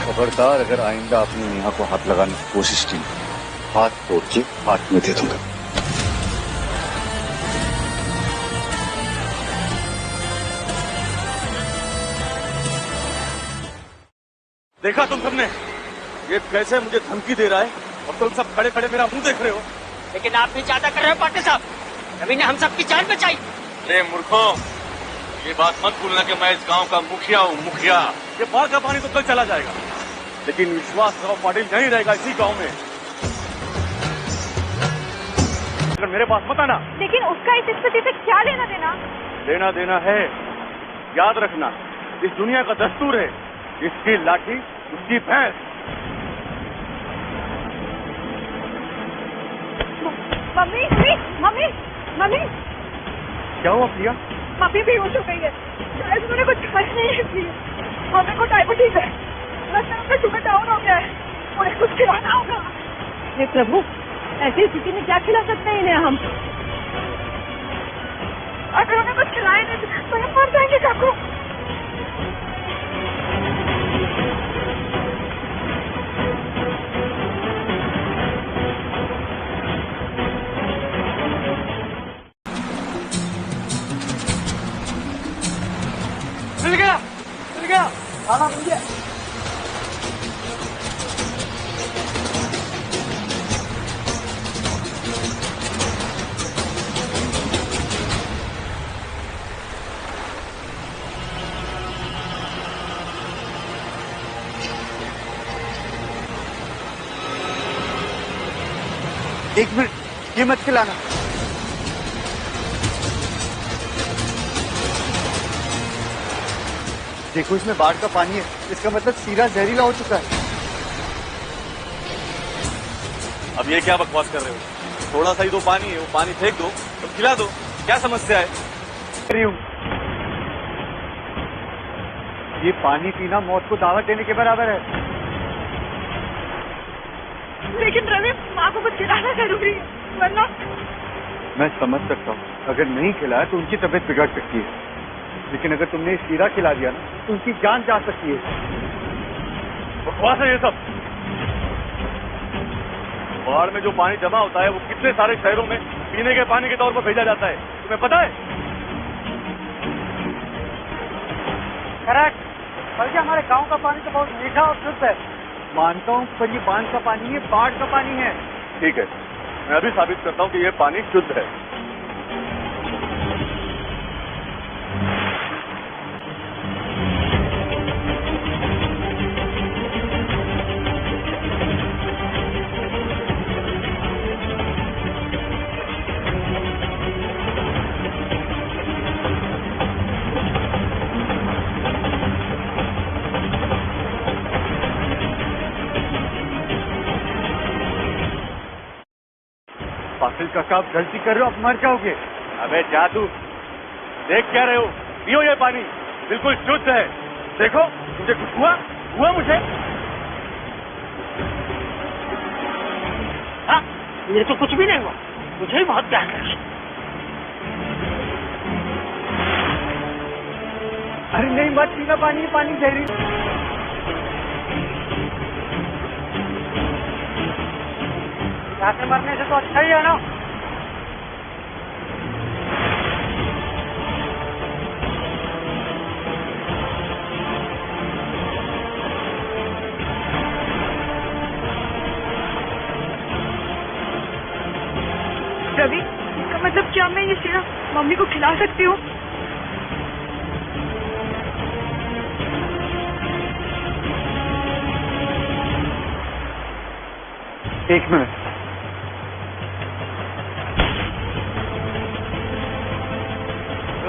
खबरदार, अगर आइंदा अपनी नेहा को हाथ लगाने की कोशिश की, हाथ तोड़ के हाथ में दे दूंगा। देखा तुम सबने, ये कैसे मुझे धमकी दे रहा है, और तुम सब खड़े खड़े मेरा मुंह देख रहे हो। लेकिन आप भी ज्यादा कर रहे हो पाटिल साहब। रवि ने हम सबकी जान बचाई। अरे मूर्खों, ये बात मत भूलना कि मैं इस गांव का मुखिया हूँ, मुखिया। ये बाढ़ का पानी तो कल चला जाएगा, लेकिन विश्वासराव पाटिल नहीं रहेगा इसी गांव में। अगर मेरे पास मत आना। लेकिन उसका इस स्थिति से क्या लेना देना? लेना देना है, याद रखना, इस दुनिया का दस्तूर है, इसकी लाठी उसकी भैंस। मम्मी मम्मी मम्मी, क्या हुआ प्रिया? मम्मी भी होश हो गई है। शायद उन्होंने कुछ खाया नहीं है इसलिए। मम्मी को डायबिटीज है, लगता है उनका शुगर डाउन हो गया है। उन्हें कुछ खिलाना होगा। हे प्रभु, ऐसी स्थिति में क्या खिला सकते हैं इन्हें हम? अगर उन्हें कुछ खिलाए नहीं तो हम मर जाएंगे काकू। मिल गया, मिल गया, खाना मिल गया। एक मिनट, ये मत खिलाना। देखो इसमें बाढ़ का पानी है, इसका मतलब सीरा जहरीला हो चुका है। अब ये क्या बकवास कर रहे हो? थोड़ा सा ही तो पानी है, वो पानी फेंक दो, तुम खिला दो, क्या समस्या है? ये पानी पीना मौत को दावत देने के बराबर है। लेकिन रवि, माँ को कुछ खिलाना जरूरी है, वरना। मैं समझ सकता हूँ, अगर नहीं खिलाया तो उनकी तबीयत बिगड़ सकती है, लेकिन अगर तुमने सीरा खिला दिया ना तो उनकी जान जा सकती है। बकवास है ये सब। बाढ़ में जो पानी जमा होता है वो कितने सारे शहरों में पीने के पानी के तौर पर भेजा जाता है, तुम्हें पता है? करेक्ट, बल्कि हमारे गांव का पानी तो बहुत मीठा और शुद्ध है। मानता हूँ, पर ये बांध का पानी है, बाढ़ का पानी है। ठीक है, मैं अभी साबित करता हूँ कि ये पानी शुद्ध है। पाटिल काका, आप गलती कर रहे हो, आप मर जाओगे। अबे जादू, देख क्या रहे हो? पियो ये पानी, बिल्कुल शुद्ध है। देखो, मुझे कुछ हुआ मुझे? हाँ, ये तो कुछ भी नहीं हुआ, मुझे ही बहुत प्यार है। अरे नहीं, मत पीना पानी, पानी जहरीला। यहाँ से मरने से तो अच्छा ही है ना। रवि, इसका मतलब क्या मैं ये शीरा मम्मी को खिला सकती हूँ? एक मिनट।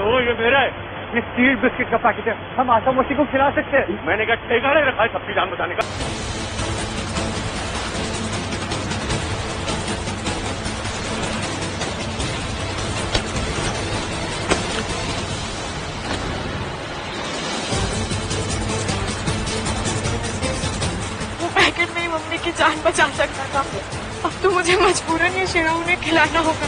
ओ, ये मेरा है। ये स्टील बिस्किट का पैकेट है, हम आशा मौसी को खिला सकते हैं। मैंने कहा ठेका नहीं रखा है सबकी जान बचाने का। वो पैकेट मेरी मम्मी की जान बचा सकता था। अब तो मुझे मजबूरन ये शीरा उन्हें खिलाना होगा।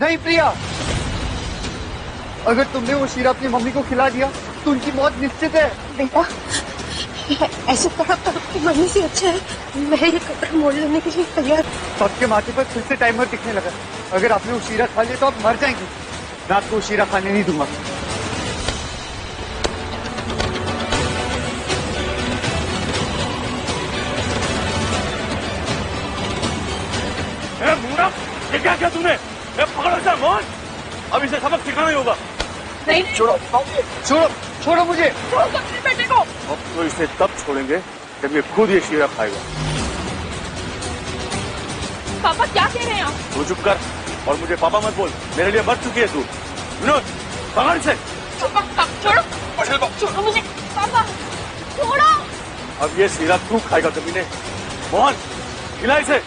नहीं प्रिया, अगर तुमने वो शीरा अपनी मम्मी को खिला दिया तो उनकी मौत निश्चित है। बेटा, ऐसे तड़प तड़प की मरने से अच्छा है मैं ये कपड़ा मोड़ लेने के लिए तैयार। सबके माथे पर फिर से टाइमर दिखने लगा। अगर आपने वो शीरा खा लिया तो आप मर जाएंगे। मैं आपको वो शीरा खाने नहीं दूंगा। मूर्ख, ये क्या किया तूने? पकड़ो इसे मोहन, अब इसे सबक सिखाना ही होगा। नहीं, छोड़ो छोड़ो छोड़ो मुझे। छोड़ दो अपने बेटे को। अब तो इसे तब छोड़ेंगे जब ये खुद ये शीरा खाएगा। पापा क्या कह रहे हैं आप? तू चुप कर और मुझे पापा मत बोल। मेरे लिए मर चुकी है तू। विनोद, पकड़ इसे। छोड़ो छोड़ो मुझे पापा, छोड़ो। अब ये शीरा तू खाएगा कमीने। मोहन, खिला इसे।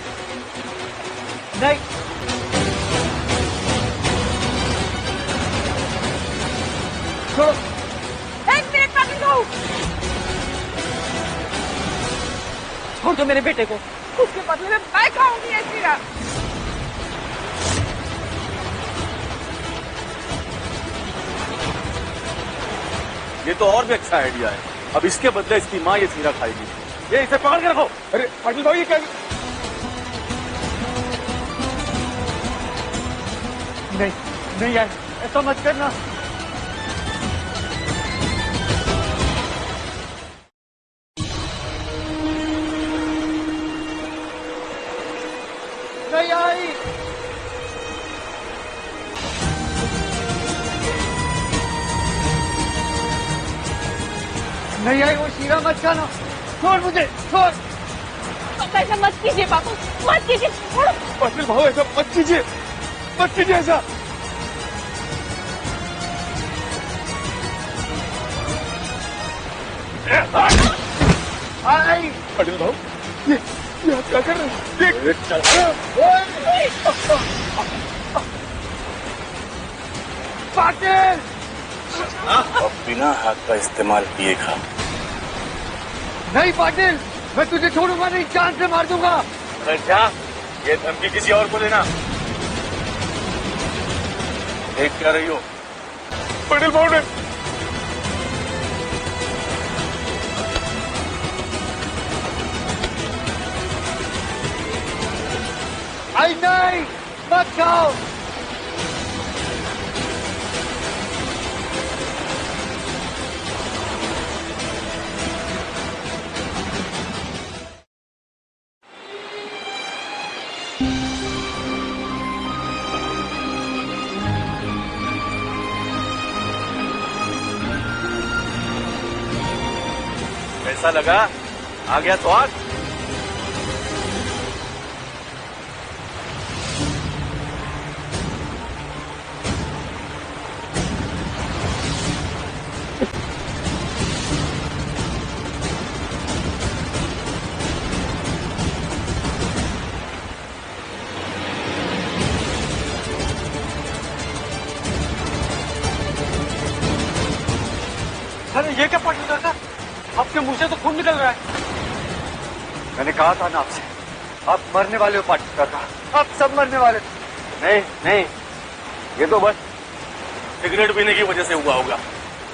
नहीं, छोड़ो। एक मिनट पापी को छोड़ दो मेरे बेटे को। उसके बदले में मैं खाऊंगी ये शीरा। ये तो और भी अच्छा आइडिया है। अब इसके बदले इसकी माँ ये शीरा खाएगी। ये इसे पकड़ के रखो। अरे पाटिल भाई, ये क्या? नहीं नहीं यार, ऐसा मत करना। नहीं आई। नहीं आई, वो शीरा मत खाना। छोड़ मुझे, छोड़। पापा ऐसा मत कीजिए, पापा मत कीजिए, छोड़ो। पाटिल भाई, ऐसा मत कीजिए, मत कीजिए ऐसा। आई। पाटिल भाई, ये आप क्या कर रहे हैं? पाटिल, अब बिना हाथ का इस्तेमाल किए खा। नहीं पाटिल, मैं तुझे छोड़ूंगा नहीं, जान से मार दूंगा। अरे क्या, ये धमकी किसी और को देना। देख क्या रही हो? पाटिल भाई ने आई नहीं, मत खाओ। कैसा लगा? आ गया स्वाद? अरे ये क्या पाटिल काका, आपके मुंह से तो खून निकल रहा है। मैंने कहा था ना आपसे, आप मरने वाले हो पाटिल काका, आप सब मरने वाले। नहीं नहीं, ये तो बस सिगरेट पीने की वजह से हुआ होगा।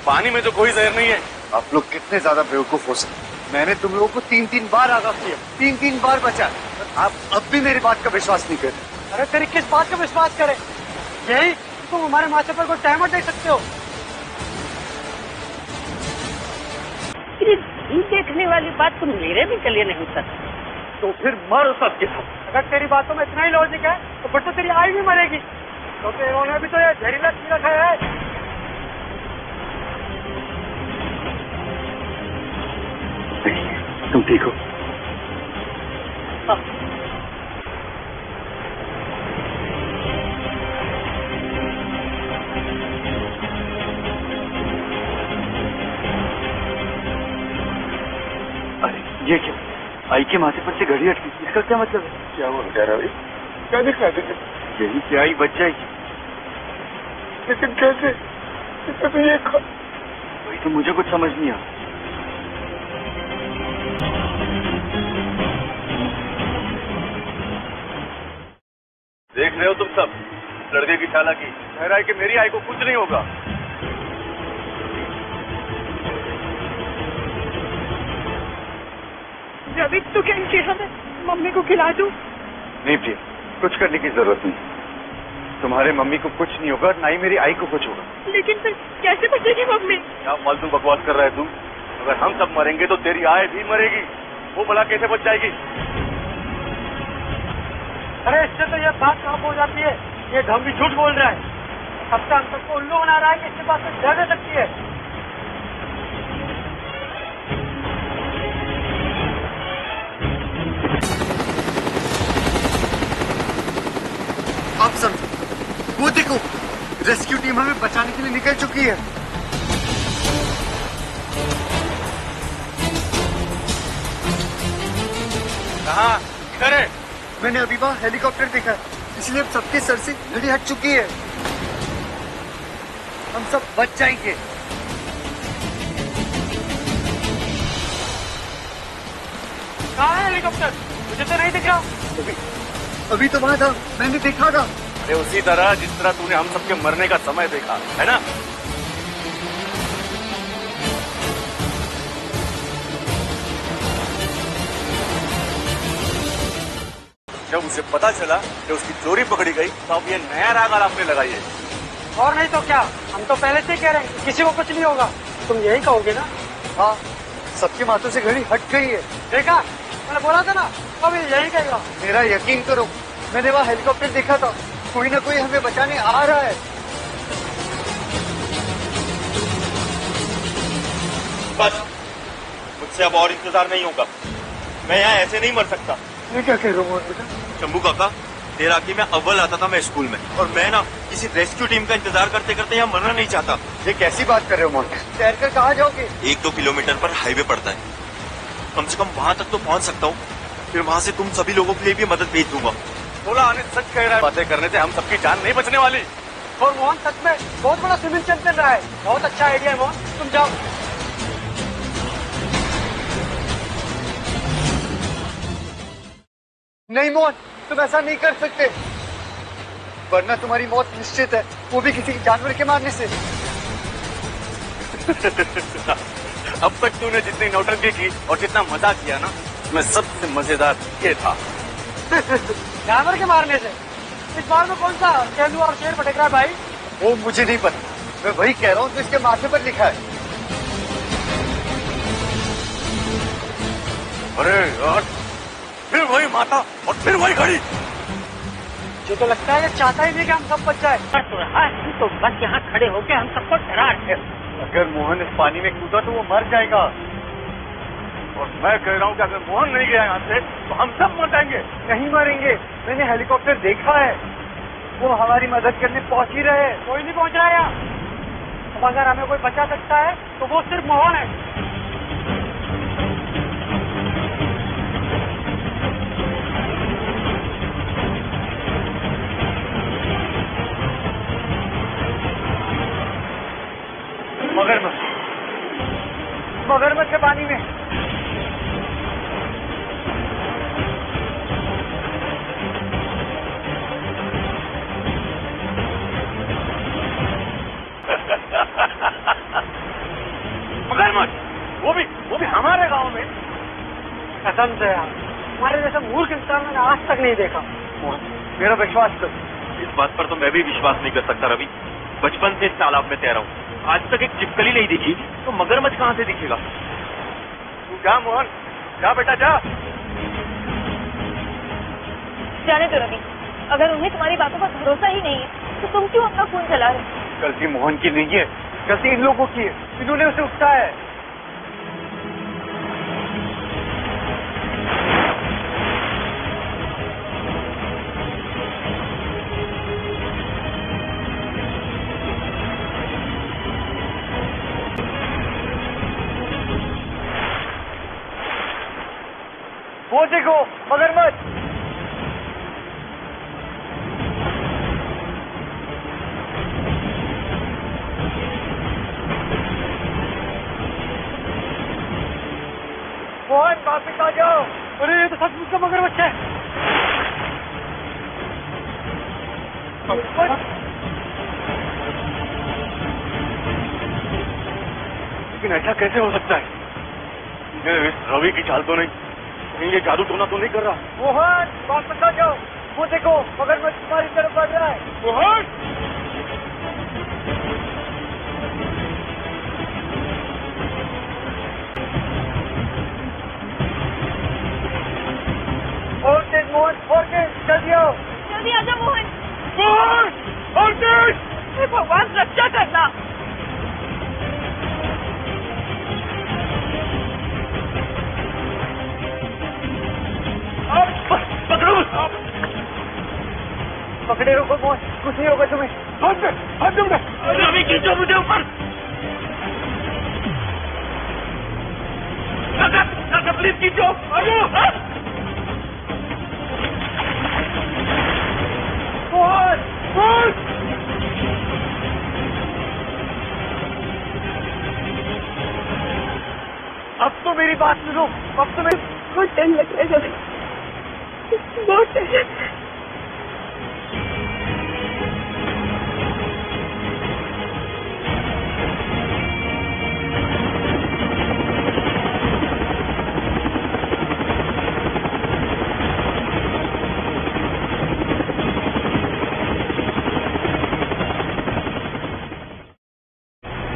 पानी में तो कोई जहर नहीं है। आप लोग कितने ज्यादा बेवकूफ हो सकते। मैंने तुम लोगों को 3-3 बार आगाह किया, 3-3 बार बचा। आप अब भी मेरी बात का विश्वास नहीं करते। अरे तेरी किस बात का विश्वास करे? यही तुम हमारे माथे पर कोई टाइमर देख सकते हो? देखने वाली बात तुम मेरे भी चलिए नहीं सकते। तो फिर मर सकते हो। अगर तेरी बातों में इतना ही लॉजिक है तो फिर तो तेरी आई भी मरेगी, क्योंकि इन्होंने भी तो ये जहरीला पी रखा है। तुम ठीक हो? अरे ये क्या? आई के माथे पर से घड़ी अटकी, इसका क्या मतलब है? क्या बोल रहा है? क्या दिख रहा है? यही क्या आई बच जाएगी, लेकिन कैसे? तो ये वही तो मुझे कुछ समझ नहीं आ। देख रहे हो तुम सब लड़के की चालाकी। कह रहा है कि मेरी आई को कुछ नहीं होगा। रवि तू क्या किया? मैं मम्मी को खिला दूं? नहीं प्रिया, कुछ करने की जरूरत नहीं। तुम्हारे मम्मी को कुछ नहीं होगा, ना ही मेरी आई को कुछ होगा। लेकिन फिर कैसे बचेगी मम्मी? क्या फालतू बकवास कर रहा है तू? अगर हम सब मरेंगे तो तेरी आई भी मरेगी। वो भला कैसे बच जाएगी? अरे इससे तो ये बात साफ हो जाती है, ये ढंग भी झूठ बोल रहा है। अब तक हम सबको उल्लू बना रहा है कि इसके पास से डर दे सकती है। आप समझो, वो देखो, रेस्क्यू टीम हमें बचाने के लिए निकल चुकी है। कहाँ? इधर है। मैंने अभी वहाँ हेलीकॉप्टर देखा, इसलिए अब सबके सर से घड़ी हट चुकी है। हम सब बच जाएंगे। कहाँ है हेलीकॉप्टर? मुझे तो नहीं दिख रहा। अभी तो वहाँ था, मैंने देखा था। अरे उसी तरह जिस तरह तूने हम सबके मरने का समय देखा है ना। जब उसे पता चला कि उसकी चोरी पकड़ी गई तो अब ये नया राग आपने लगाई है। और नहीं तो क्या, हम तो पहले से ही कह रहे हैं किसी को कुछ नहीं होगा। तुम यही कहोगे ना? हाँ, सबके माथों से घड़ी हट गई है। देखा, मैंने बोला था ना, अब यही कहेगा। मेरा यकीन करो, मैंने वहाँ हेलीकॉप्टर देखा था। कोई ना कोई हमें बचाने आ रहा है। बस मुझसे अब और इंतजार नहीं होगा। मैं यहाँ ऐसे नहीं मर सकता। ये क्या कह रहे हो बेटा? शंभू काका, देर आके मैं अव्वल आता था मैं स्कूल में, और मैं ना किसी रेस्क्यू टीम का इंतजार करते करते यहाँ मरना नहीं चाहता। ये कैसी बात कर रहे हो मोहन? तैर कर कहाँ जाओगे? 1-2 किलोमीटर पर हाईवे पड़ता है, कम से कम वहाँ तक तो पहुँच सकता हूँ। फिर वहाँ से तुम सभी लोगों के लिए भी मदद भेज दूंगा। बोला आने सच कह रहा है, बातें करने से हम सबकी जान नहीं बचने वाली। और मोहन सच में बहुत बड़ा स्विमिंग चैंपियन रहा है। बहुत अच्छा आइडिया है मोहन, तुम जाओ। नहीं मोहन, तुम ऐसा नहीं कर सकते, वरना तुम्हारी मौत निश्चित है, वो भी किसी जानवर के मारने से। अब तक तूने जितनी नौटंकी की और जितना मजा किया ना, मैं सबसे मजेदार ये था। जानवर के मारने से? इस बार में कौन सा तेंदुआ और शेर भटक रहा है भाई? वो मुझे नहीं पता, मैं वही कह रहा हूँ जो इसके माथे पर लिखा है। अरे यार, फिर वही माता और फिर वही घड़ी। मुझे तो लगता है ये चाहता ही नहीं कि हम सब बच जाए। तो बस यहाँ खड़े होके हम सबको डरा रहे। अगर मोहन इस पानी में कूदा तो वो मर जाएगा। और मैं कह रहा हूँ कि अगर मोहन नहीं गया यहाँ से तो हम सब मर जाएंगे। नहीं मरेंगे, मैंने हेलीकॉप्टर देखा है, वो हमारी मदद करने पहुँच ही रहे। कोई नहीं पहुंच रहा है यहाँ। अब अगर हमें कोई बचा सकता है तो वो सिर्फ मोहन है। मगरमच्छ है पानी में। कसम से यार, हमारे जैसा मूर्ख इंसान मैंने आज तक नहीं देखा। मोहन, मेरा विश्वास कर। इस बात पर तो मैं भी विश्वास नहीं कर सकता रवि। बचपन से इस तालाब में तैरा हूँ, आज तक एक चिपकली नहीं दिखी, तो मगरमच्छ कहाँ से दिखेगा? तू जा मोहन, जा बेटा जा। जाने दो रवि, अगर उन्हें तुम्हारी बातों पर भरोसा ही नहीं है तो तुम क्यों अपना खून जला रहे हो? गलती मोहन की नहीं है, गलती इन लोगों की है। इन्होंने उसे उकसाया है। वो देखो मगरमच्छ। मोहन वापस आ जाओ। अरे ये तो सचमुच का मगरमच्छ है। लेकिन ऐसा कैसे हो सकता है? ये इस रवि की चाल तो नहीं, कहीं ये जादू टोना तो नहीं कर रहा? मोहन वापस आ जाओ। वो देखो मगरमच्छ तुम्हारी तरफ बढ़ रहा है। मोहन! और तेज मोहन, और तेज, जल्दी आओ। जल्दी आ जाओ मोहन। मोहन! और तेज! हे भगवान, रक्षा करना। पकड़ो! पकड़े रखो मोहन, कुछ नहीं होगा तुम्हें। हाथ दे रवि, खींचो मुझे ऊपर। काका प्लीज खींचो। मोहन, मोहन! अब तो मेरी बात सुनो। अब तो मेरी बहुत डर लग रहा है रवि, बहुत डर लग रहा है।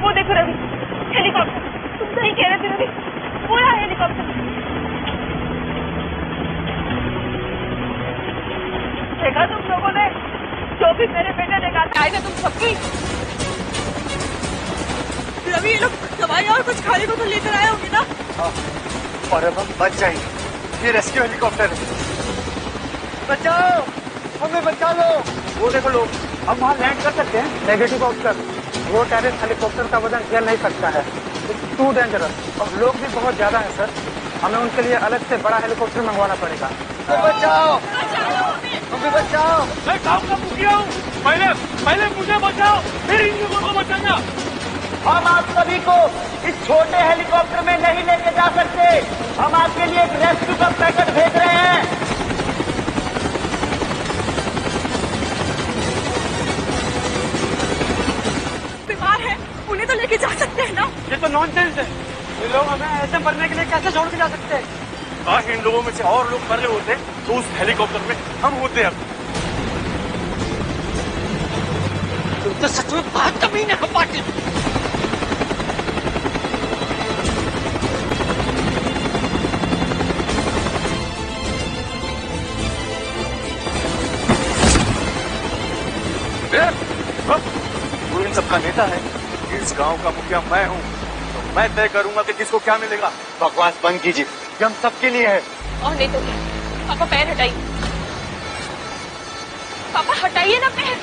वो देखो रवि, हेलीकॉप्टर। तुम सही कह रहे थे रवि, वो रहा हेलीकॉप्टर। देखा तुम लोगों ने, जो भी मेरे बेटे ने कहा आएगा तुम सबकी। रवि, ये लोग दवाई और कुछ खाने को तो लेकर आए होंगे ना? और अब हम बच जाएंगे। ये रेस्क्यू हेलीकॉप्टर है। बचाओ, हमें बचा लो। वो देखो लोग, हम वहाँ लैंड कर सकते हैं। Negative option. वो टेररिस्ट हेलीकॉप्टर का वजन झेल नहीं सकता है, टू डेंजरस। और लोग भी बहुत ज्यादा हैं सर, हमें उनके लिए अलग से बड़ा हेलीकॉप्टर मंगवाना पड़ेगा। तो बचाओ, हमें बचाओ। मैं गाँव का मुखिया हूँ, पहले मुझे बचाओ, फिर इन लोगों को बचाना। हम आप सभी को इस छोटे हेलीकॉप्टर में नहीं लेके जा सकते। हम आपके लिए एक रेस्क्यू का पैकेट भेज रहे हैं। बीमार है, उन्हें तो लेके जा सकते हैं ना? ये तो नॉनसेंस है। ये लोग हमें ऐसे मरने के लिए कैसे छोड़ के जा सकते हैं? काश इन लोगों में से और लोग मरे होते तो उस हेलीकॉप्टर में हम होते। अब तुम तो सच में बहुत कमीने हो पाटिल। तू इन सबका नेता है, इस गांव का मुखिया मैं हूँ, तो मैं तय करूंगा कि किसको क्या मिलेगा। बकवास बंद कीजिए, ये हम सबके लिए है। और नहीं तो क्या? पापा पैर हटाइए, पापा हटाइए ना पैर।